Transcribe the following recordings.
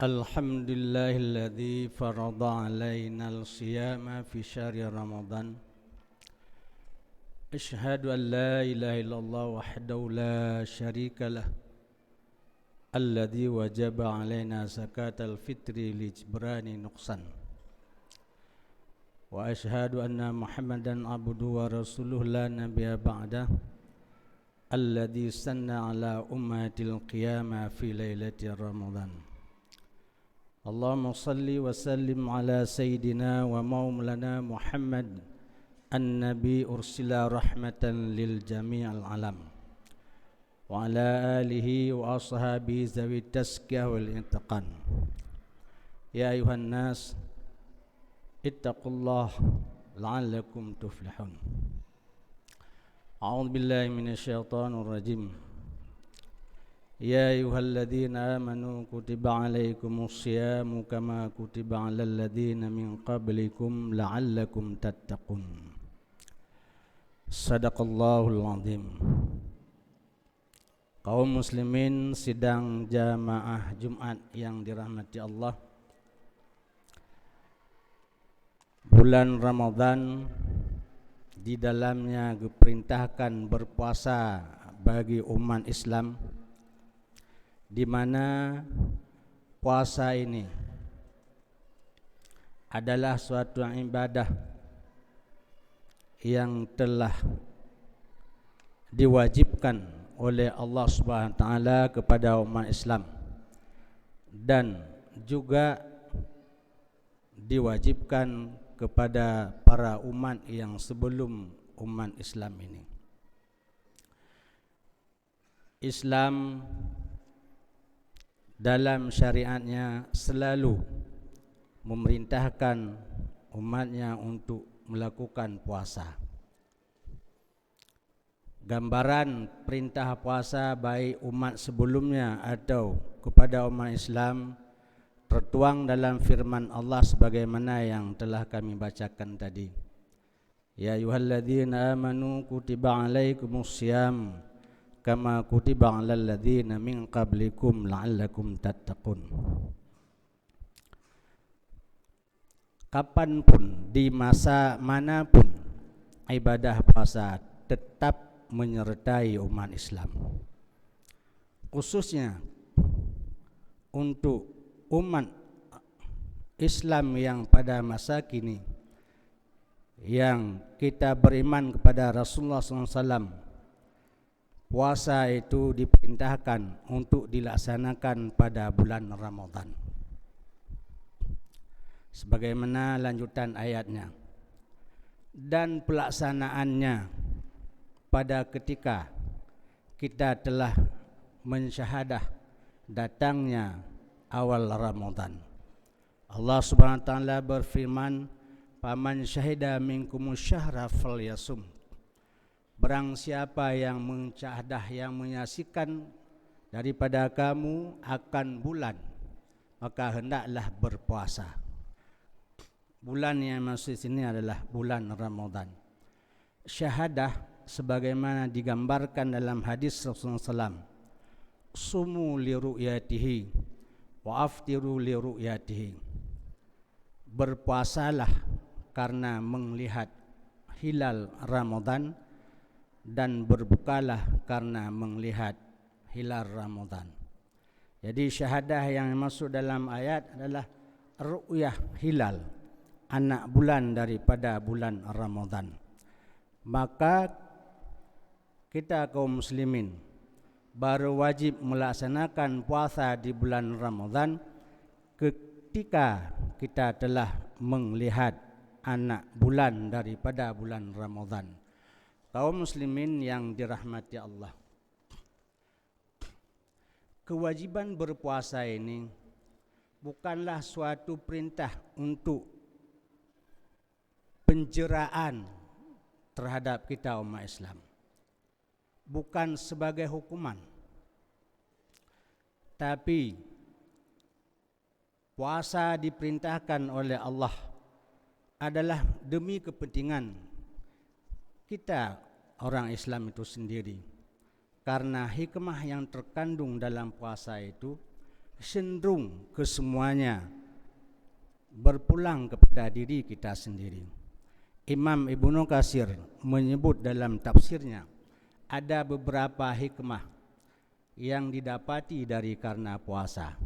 Alhamdulillahilladzi farada alaina al-siyama fi syahri Ramadan. Asyhadu an la ilaha illallah wahdahu la syarika lah. Alladzi wajaba alaina zakatal fitri li ijbrani nuqsan. Wa asyhadu anna Muhammadan abduhu wa rasuluhu la nabiyya ba'dah. Alladzi sanna ala ummatil qiyamah fi lailati Ramadan. Allahumma salli wa sallim ala sayyidina wa maulana Muhammad an-nabi ursila rahmatan lil jami'al alam wa ala alihi wa ashabihi zawi tazkiyah wal intiqan. Ya ayuhan nas ittaqullah la'allakum tuflihun. A'udzu billahi minasyaitonir rajim. Ya ayyuhalladzina amanu kutiba alaikumus syiyamu kama kutiba alal ladzina min qablikum la'allakum tattaqun. Sadaqallahul azim. Kaum muslimin sidang jamaah Jumat yang dirahmati Allah. Bulan Ramadan di dalamnya diperintahkan berpuasa bagi umat Islam, di mana puasa ini adalah suatu ibadah yang telah diwajibkan oleh Allah Subhanahu wa taala kepada umat Islam dan juga diwajibkan kepada para umat yang sebelum umat Islam ini. Islam dalam syariatnya selalu memerintahkan umatnya untuk melakukan puasa. Gambaran perintah puasa baik umat sebelumnya atau kepada umat Islam tertuang dalam firman Allah sebagaimana yang telah kami bacakan tadi. Ya ayyuhalladzina amanu kutiba alaikumus syiyam kama kutiba alal ladzina min qablikum la'allakum tattaqun. Kapanpun, di masa manapun, ibadah puasa tetap menyertai umat Islam. Khususnya untuk umat Islam yang pada masa kini, yang kita beriman kepada Rasulullah SAW, puasa itu diperintahkan untuk dilaksanakan pada bulan Ramadan. Sebagaimana lanjutan ayatnya. Dan pelaksanaannya pada ketika kita telah mensyahadah datangnya awal Ramadan. Allah Subhanahu wa taala berfirman, "Faman syahida minkumus syahra falyasum." Barang siapa yang mencahadah, yang menyaksikan daripada kamu akan bulan, maka hendaklah berpuasa. Bulan yang maksud sini adalah bulan Ramadan. Syahadah sebagaimana digambarkan dalam hadis Rasulullah SAW, sumu li ru'yatihi wa aftiru li ru'yatihi. Berpuasalah karena melihat hilal Ramadan dan berbukalah karena melihat hilal Ramadan. Jadi syahadah yang masuk dalam ayat adalah ru'yah hilal, anak bulan daripada bulan Ramadan. Maka kita kaum muslimin baru wajib melaksanakan puasa di bulan Ramadan ketika kita telah melihat anak bulan daripada bulan Ramadan. Kaum muslimin yang dirahmati Allah, kewajiban berpuasa ini bukanlah suatu perintah untuk penjeraan terhadap kita umat Islam, bukan sebagai hukuman, tapi puasa diperintahkan oleh Allah adalah demi kepentingan kita orang Islam itu sendiri. Karena hikmah yang terkandung dalam puasa itu cenderung kesemuanya berpulang kepada diri kita sendiri. Imam Ibnu Katsir menyebut dalam tafsirnya ada beberapa hikmah yang didapati dari karena puasa.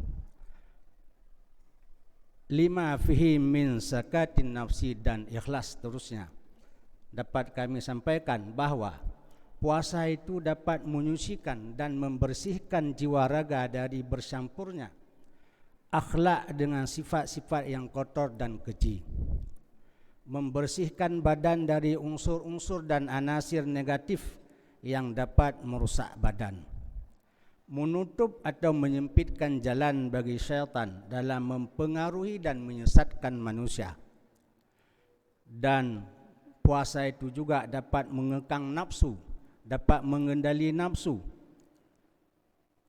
5 fihi min sakatin nafsi dan ikhlas terusnya. Dapat kami sampaikan bahwa puasa itu dapat menyucikan dan membersihkan jiwa raga dari bercampurnya akhlak dengan sifat-sifat yang kotor dan keji, membersihkan badan dari unsur-unsur dan anasir negatif yang dapat merusak badan, menutup atau menyempitkan jalan bagi syaitan dalam mempengaruhi dan menyesatkan manusia. Dan puasa itu juga dapat mengekang nafsu, dapat mengendali nafsu,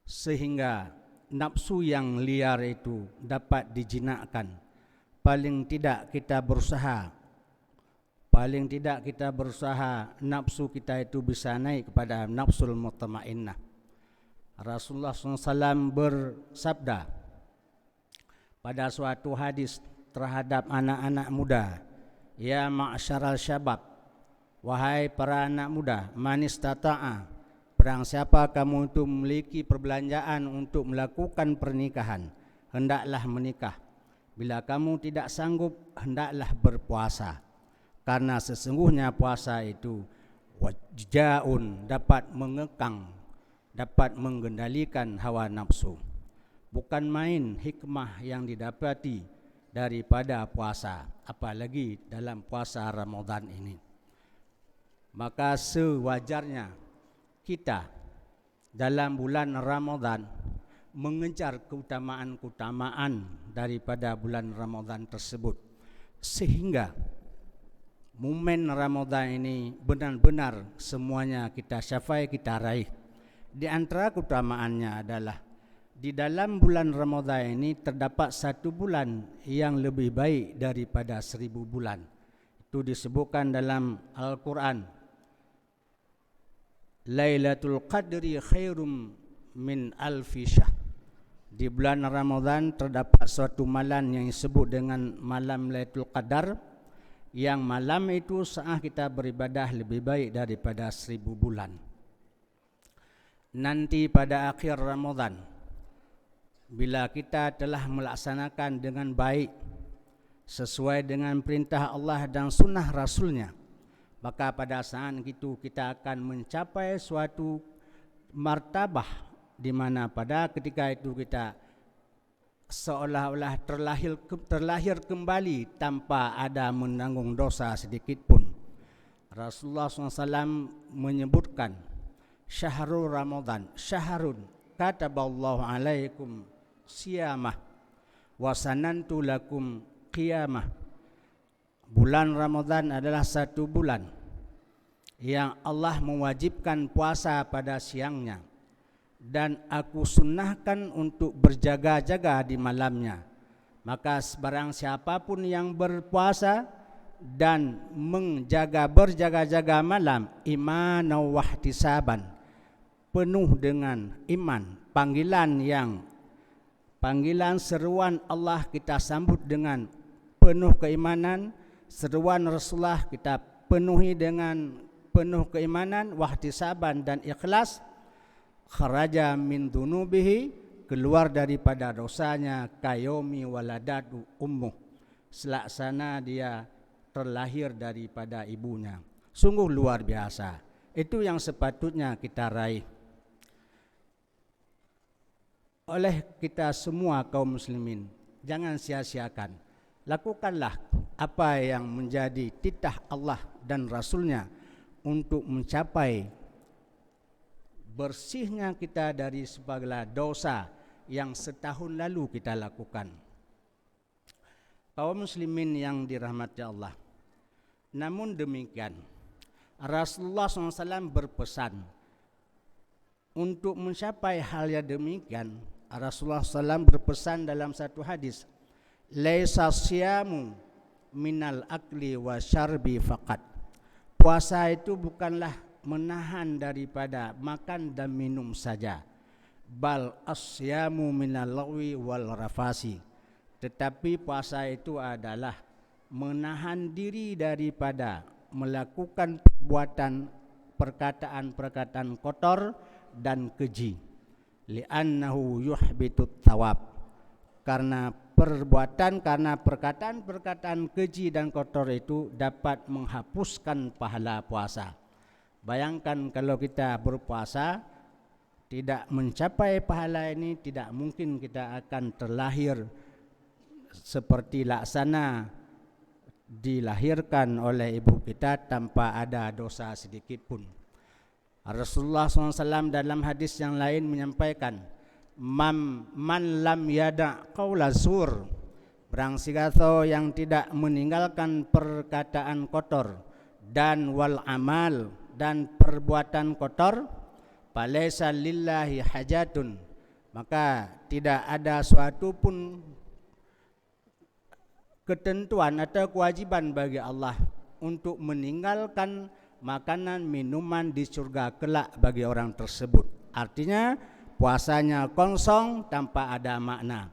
sehingga nafsu yang liar itu dapat dijinakkan. Paling tidak kita berusaha nafsu kita itu bisa naik kepada nafsul mutmainnah. Rasulullah SAW bersabda pada suatu hadis terhadap anak-anak muda, ya ma'syaral syabab, wahai para anak muda, man istata'a, barang siapa kamu itu memiliki perbelanjaan untuk melakukan pernikahan, hendaklah menikah. Bila kamu tidak sanggup, hendaklah berpuasa. Karena sesungguhnya puasa itu wajaun, dapat mengekang, dapat mengendalikan hawa nafsu. Bukan main hikmah yang didapati daripada puasa, apalagi dalam puasa Ramadan ini. Maka sewajarnya kita dalam bulan Ramadan mengejar keutamaan-keutamaan daripada bulan Ramadan tersebut, sehingga momen Ramadan ini benar-benar semuanya kita capai, kita raih. Di antara keutamaannya adalah di dalam bulan Ramadan ini terdapat 1 bulan yang lebih baik daripada 1000 bulan. Itu disebutkan dalam Al-Quran, Lailatul Qadri khairum min alfi syahr. Di bulan Ramadan terdapat suatu malam yang disebut dengan malam Lailatul Qadar, yang malam itu saat kita beribadah lebih baik daripada 1000 bulan. Nanti pada akhir Ramadan, bila kita telah melaksanakan dengan baik sesuai dengan perintah Allah dan sunnah Rasulnya, maka pada saat itu kita akan mencapai suatu martabah di mana pada ketika itu kita seolah-olah terlahir kembali tanpa ada menanggung dosa sedikit pun. Rasulullah SAW menyebutkan, syahrul Ramadan syahrun kataballahu alaikum siyamah wa sanantu lakum qiyamah. Bulan Ramadan adalah 1 bulan yang Allah mewajibkan puasa pada siangnya, dan aku sunnahkan untuk berjaga-jaga di malamnya. Maka barang siapapun yang berpuasa dan berjaga-jaga malam, imanan wahtisaban, penuh dengan iman, panggilan seruan Allah kita sambut dengan penuh keimanan, seruan Rasulullah kita penuhi dengan penuh keimanan, wahtisaban dan ikhlas. Kharaja min dunubihi, keluar daripada dosanya, kayomi waladatu ummuh, selaksana dia terlahir daripada ibunya. Sungguh luar biasa. Itu yang sepatutnya kita raih. Oleh kita semua kaum muslimin, jangan sia-siakan. Lakukanlah apa yang menjadi titah Allah dan Rasulnya untuk mencapai bersihnya kita dari segala dosa yang setahun lalu kita lakukan. Kaum muslimin yang dirahmati Allah, namun demikian Rasulullah SAW berpesan untuk mencapai hal yang demikian. Rasulullah SAW berpesan dalam satu hadis, laisa siyamu minal akli wa syarbi faqat. Puasa itu bukanlah menahan daripada makan dan minum saja. bal asyamu minal lagwi wal rafasi. Tetapi puasa itu adalah menahan diri daripada melakukan perkataan-perkataan kotor dan keji. Li'annahu yuhbitut thawab. Karena perkataan-perkataan keji dan kotor itu dapat menghapuskan pahala puasa. Bayangkan kalau kita berpuasa tidak mencapai pahala ini, tidak mungkin kita akan terlahir seperti laksana dilahirkan oleh ibu kita tanpa ada dosa sedikit pun. Rasulullah SAW dalam hadis yang lain menyampaikan, man lam yada qaula zur, barang siapa yang tidak meninggalkan perkataan kotor dan wal amal dan perbuatan kotor, falaisa lillahi hajatun, maka tidak ada suatu pun ketentuan atau kewajiban bagi Allah untuk meninggalkan makanan minuman di surga kelak bagi orang tersebut. Artinya puasanya kosong tanpa ada makna.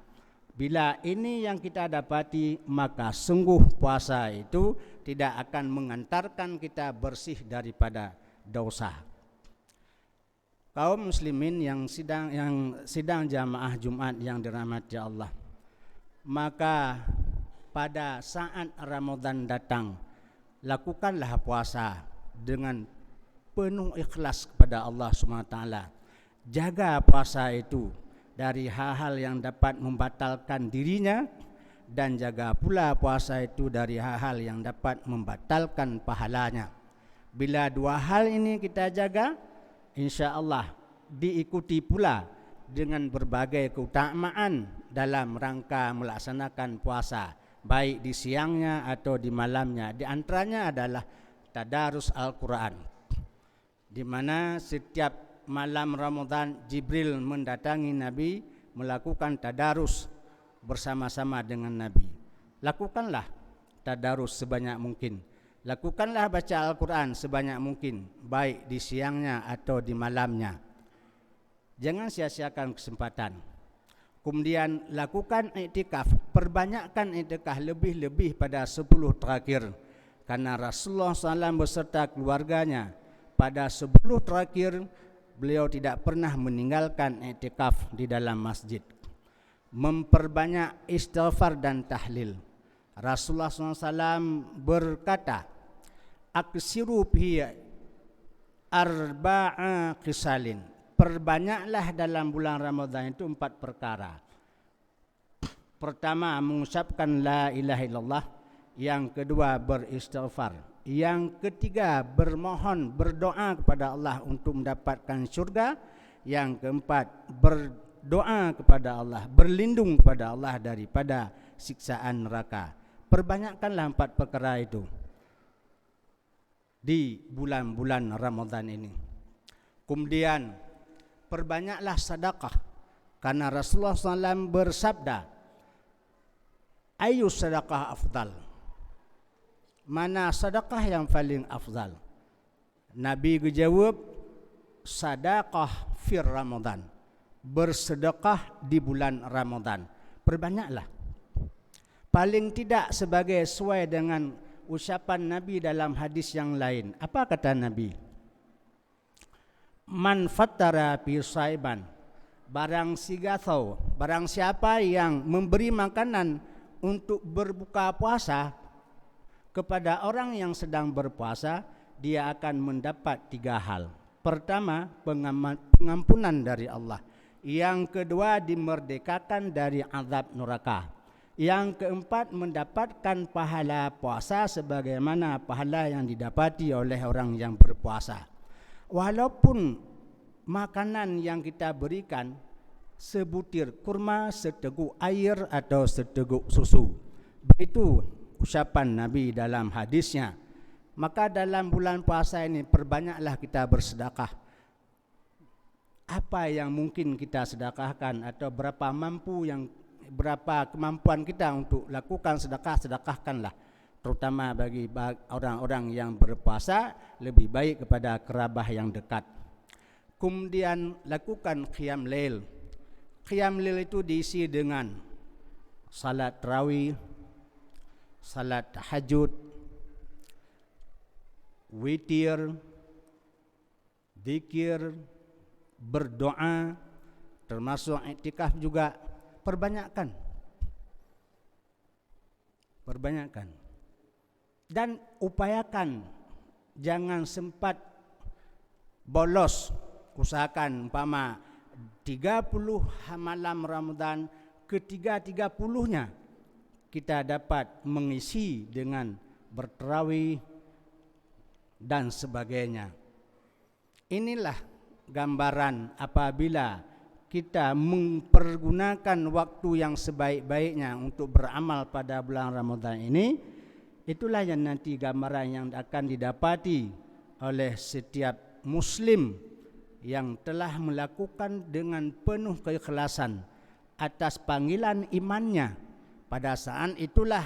Bila ini yang kita dapati, maka sungguh puasa itu tidak akan mengantarkan kita bersih daripada dosa. Kaum muslimin yang sidang jamaah Jumat yang dirahmati Allah, maka pada saat Ramadan datang, lakukanlah puasa dengan penuh ikhlas kepada Allah SWT. Jaga puasa itu dari hal-hal yang dapat membatalkan dirinya, dan jaga pula puasa itu dari hal-hal yang dapat membatalkan pahalanya. Bila dua hal ini kita jaga, insya Allah diikuti pula dengan berbagai keutamaan dalam rangka melaksanakan puasa, baik di siangnya atau di malamnya. Di antaranya adalah tadarus Al-Quran, di mana setiap malam Ramadan Jibril mendatangi Nabi melakukan tadarus bersama-sama dengan Nabi. Lakukanlah tadarus sebanyak mungkin. Lakukanlah baca Al-Quran sebanyak mungkin, baik di siangnya atau di malamnya. Jangan sia-siakan kesempatan. Kemudian lakukan iktikaf, perbanyakkan iktikaf lebih-lebih pada 10 terakhir. Karena Rasulullah SAW beserta keluarganya pada 10 terakhir beliau tidak pernah meninggalkan iktikaf di dalam masjid. Memperbanyak istighfar dan tahlil. Rasulullah SAW berkata, aksiru fi arba'a qisalin. Perbanyaklah dalam bulan Ramadan itu 4 perkara. Pertama, mengucapkan la ilaha illallah. Yang kedua, beristighfar. Yang ketiga, bermohon, berdoa kepada Allah untuk mendapatkan syurga. Yang keempat, berdoa kepada Allah, berlindung kepada Allah daripada siksaan neraka. Perbanyakkanlah 4 perkara itu di bulan-bulan Ramadan ini. Kemudian perbanyaklah sedekah, karena Rasulullah SAW bersabda, ayu sedekah afdal, mana sedekah yang paling afdal? Nabi menjawab, sedekah fir Ramadan, bersedekah di bulan Ramadan. Perbanyaklah, paling tidak sebagai sesuai dengan ucapan Nabi dalam hadis yang lain. Apa kata Nabi? Man fattara fi saiban, barang siapa yang memberi makanan untuk berbuka puasa kepada orang yang sedang berpuasa, dia akan mendapat 3 hal. Pertama, pengampunan dari Allah. Yang kedua, dimerdekakan dari azab neraka. Yang keempat, mendapatkan pahala puasa sebagaimana pahala yang didapati oleh orang yang berpuasa. Walaupun makanan yang kita berikan sebutir kurma, seteguk air atau seteguk susu, begitu ucapan Nabi dalam hadisnya. Maka dalam bulan puasa ini perbanyaklah kita bersedekah. Apa yang mungkin kita sedekahkan atau berapa kemampuan kita untuk lakukan sedekah, sedekahkanlah. Terutama bagi orang-orang yang berpuasa, lebih baik kepada kerabat yang dekat. kemudian lakukan qiyam lail. Qiyam lail itu diisi dengan salat tarawih, salat tahajud, witir, zikir, berdoa, termasuk iktikaf juga. Perbanyakkan. Dan upayakan jangan sempat bolos. Usahakan umpama 30 malam Ramadan, ketiga-30-nya kita dapat mengisi dengan bertarawih dan sebagainya. Inilah gambaran apabila kita mempergunakan waktu yang sebaik-baiknya untuk beramal pada bulan Ramadan ini. Itulah yang nanti gambaran yang akan didapati oleh setiap Muslim yang telah melakukan dengan penuh keikhlasan atas panggilan imannya. Pada saat itulah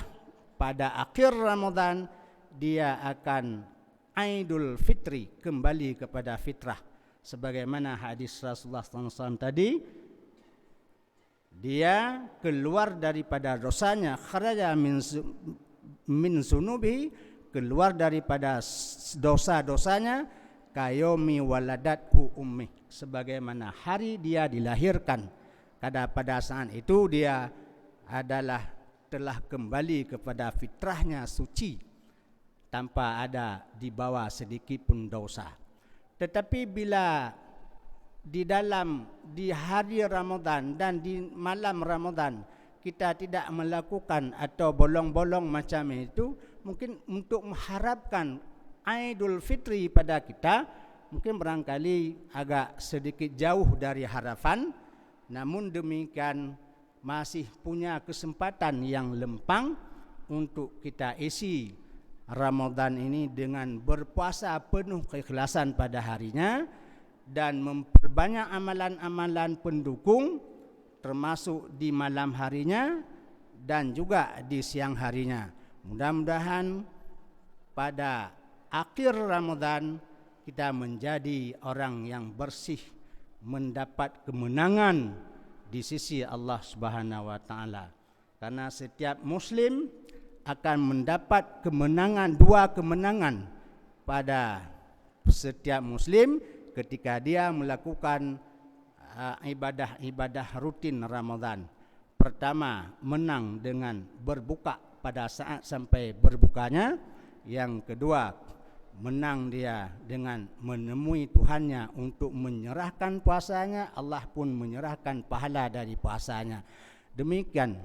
pada akhir Ramadan dia akan Aidul Fitri, kembali kepada fitrah. Sebagaimana hadis Rasulullah SAW tadi, dia keluar daripada dosanya, kharaja min zunubi, keluar daripada dosa-dosanya, kayomi waladatku ummi, sebagaimana hari dia dilahirkan. Pada saat itu dia telah kembali kepada fitrahnya suci, tanpa ada dibawa sedikit pun dosa. Tetapi bila di hari Ramadan dan di malam Ramadan kita tidak melakukan atau bolong-bolong macam itu, mungkin untuk mengharapkan Aidul Fitri pada kita, mungkin barangkali agak sedikit jauh dari harapan. Namun demikian masih punya kesempatan yang lempang untuk kita isi Ramadan ini dengan berpuasa penuh keikhlasan pada harinya dan memperbanyak amalan-amalan pendukung, termasuk di malam harinya dan juga di siang harinya. Mudah-mudahan pada akhir Ramadan kita menjadi orang yang bersih, mendapat kemenangan di sisi Allah Subhanahu wa taala. Karena setiap muslim akan mendapat kemenangan, 2 kemenangan pada setiap muslim ketika dia melakukan ibadah-ibadah rutin Ramadan. Pertama, menang dengan berbuka pada saat sampai berbukanya. Yang kedua, menang dia dengan menemui Tuhannya untuk menyerahkan puasanya. Allah pun menyerahkan pahala dari puasanya. Demikian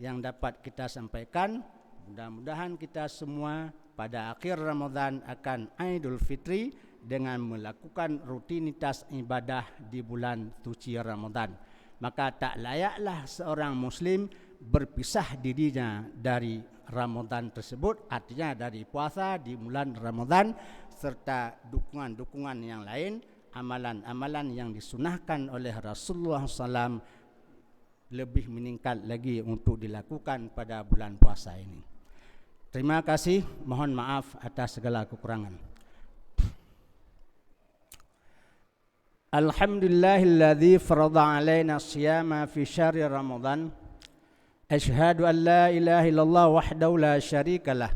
yang dapat kita sampaikan. Mudah-mudahan kita semua pada akhir Ramadan akan Aidul Fitri dengan melakukan rutinitas ibadah di bulan suci Ramadan. Maka tak layaklah seorang muslim berpisah dirinya dari Ramadan tersebut, artinya dari puasa di bulan Ramadan serta dukungan-dukungan yang lain, amalan-amalan yang disunahkan oleh Rasulullah SAW lebih meningkat lagi untuk dilakukan pada bulan puasa ini. Terima kasih, mohon maaf atas segala kekurangan. Alhamdulillahilladzi farada alaina siyama fi syahri Ramadan. Asyhadu an la ilaha illallah wahdahu la syarikalah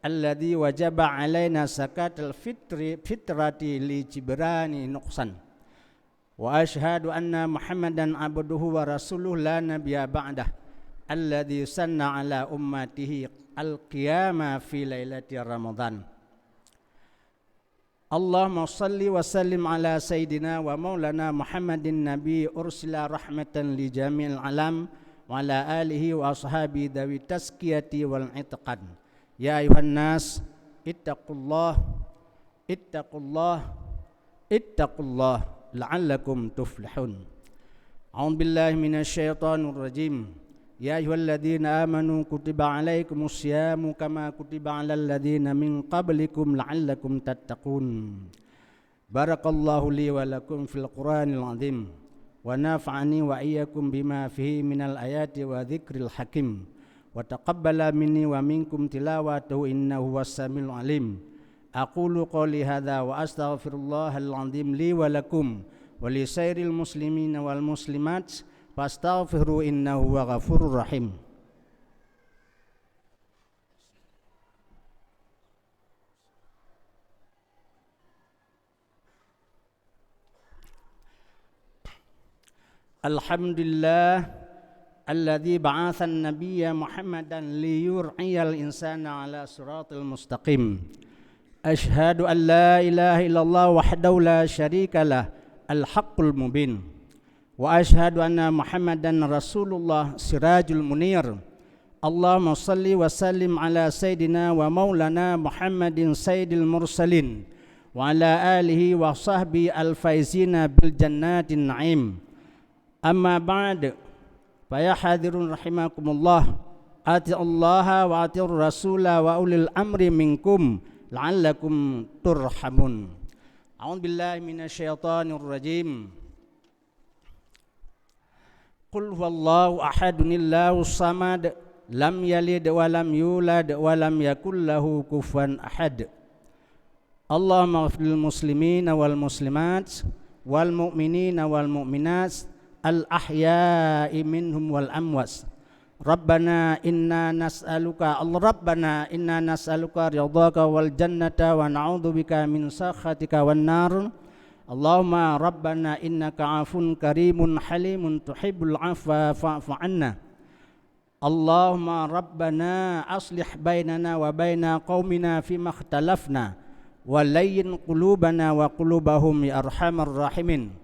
alladzi wajaba alaina zakatal fitrati li jibrani nuqsan. Wa asyhadu anna Muhammadan abduhu wa rasuluhu la nabiyya ba'dah alladzi sanna ala ummatihi al-qiyama fi lailati Ramadan. Allahumma salli wa sallim ala sayyidina wa maulana Muhammadin nabi ursila rahmatan li jami'il alam wa ala alihi wa ashabi dawi tazkiyati wal itqan. Ya ayuhan nas ittaqullah la'allakum tuflihun. A'udzu billahi minasy syaithanir rajim. Ya ayyuhalladzina amanu kutiba alaikumus syamu kama kutiba alal ladzina min qablikum la'allakum tattaqun. Barakallahu li wa lakum fil Qur'anil azim wa nafa'ani wa iyyakum bima fihi minal ayati wa dzikril hakim wa taqabbala minni wa minkum tilawatahu innahu was samiul alim. Aqulu qouli hadza wa astaghfirullahal azim li wa lakum wa li sairil muslimin wal muslimat fastaghfiru innahu huwa ghafurur rahim. Alhamdulillah alladzi ba'atha an-nabiyya Muhammadan liyur'iyal insana ala siratal mustaqim. Ashhadu an la ilaha illallah wahdahu la syarika lah al-haqqul mubin. Wa ashhadu anna Muhammadan rasulullah sirajul munir. Allahumma salli wa sallim ala sayyidina wa maulana Muhammadin sayyidil mursalin wa ala alihi wa sahbihi al-faizina bil jannatin na'im. Amma ba'd, fa ya hadirun rahimakumullah, ati'ullaha wa ati'ur rasula wa ulil amri minkum la'allakum turhamun. A'udzu billahi minasyaitonir rajim. Qul huwallahu ahadunillahu samad, lam yalid wa lam yulad wa lam yakul lahu kufuwan ahad. Allahumma ighfirlil muslimina wal muslimat wal mu'minina wal mu'minat al ahya'i minhum wal amwas. Rabbana inna nas'aluka ridhaka wal jannata wa na'udzubika min sakhatika wan nar. Allahumma rabbana innaka 'afun karimun halimun tuhibbul 'afwa fa'fu 'anna. Allahumma rabbana aslih bainana wa baina qaumina fima ikhtalafna wa layyin qulubana wa qulubahum ya arhamar rahimin.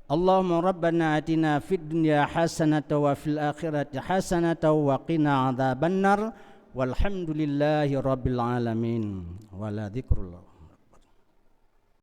Allahumma rabbana atina fid dunya hasanatan wa fil akhirati hasanatan wa qina adzabannar. Walhamdulillahi rabbil alamin. Wala dzikrullah.